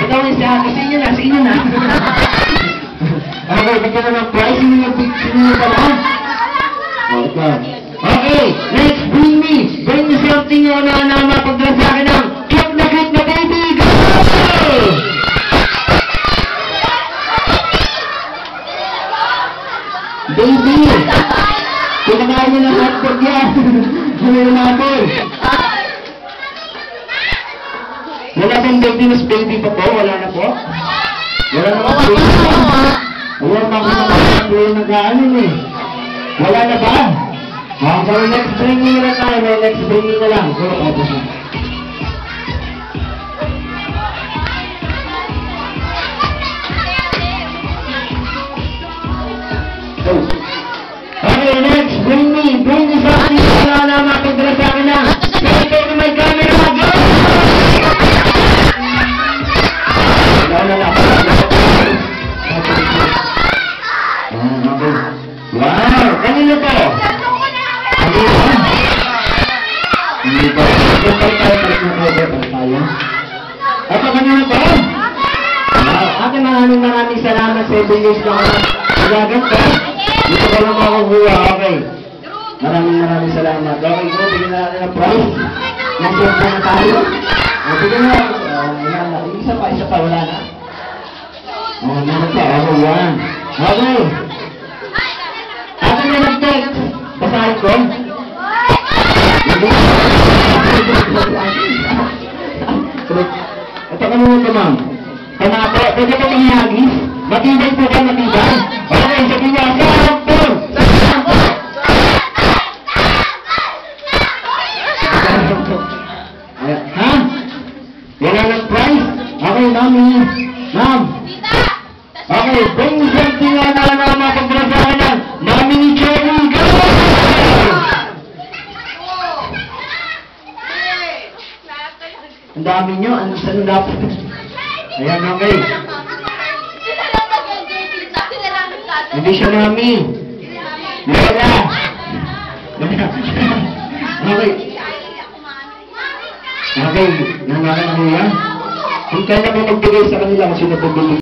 Ikaw isa, kasi inyo na, sa inyo na. Okay, bigyan na ng prize. Sino yung pala? Okay. Okay, next, bring me something na mapagdala sa akin ng cute na baby. Go! Baby! Pinakain nyo ng hotdog yan. Ano yung natin? Wala bang baby mas baby pa po? Wala na po? Wala na ba baby pa? Wala na ako nag-aanin eh. Wala na ba? Okay, next bringing na tayo. Next bringing na lang. Go, tapos na. Okay, next, bring me something na mapagdala sa akin na. Kaya na may camera, go! Wow, kanino to? Hindi pa. Ito kanino to? Ate, maraming salamat sa ibilis na kagagat ka. Dito ko lang makukuha, okay. Maraming salamat. Okay, go, bigyan na natin ang prize. Nag-siyempre na tayo. Bigyan na. Isa pa, wala na. Meron pa, okay, yan. Okay. Ate na nag-text. Basahin ko. Ito kanina ito, ma'am. Panapo, pwede ka mangyagis? Matibay po ka, matibay? Okay, sabi niya, sampo! Ha? Wala ng prize? Okay, mami. Ma'am. Okay, bring something na mapagdrasahan lang. Mami ni Cherry, go! Ang dami nyo, saan dapat? Ayan, okay. Hindi siya mami. Lola. Okay. Okay, nangalan mo yan? Kung kaya mo magbigay sa kanila kasi napagbibigay.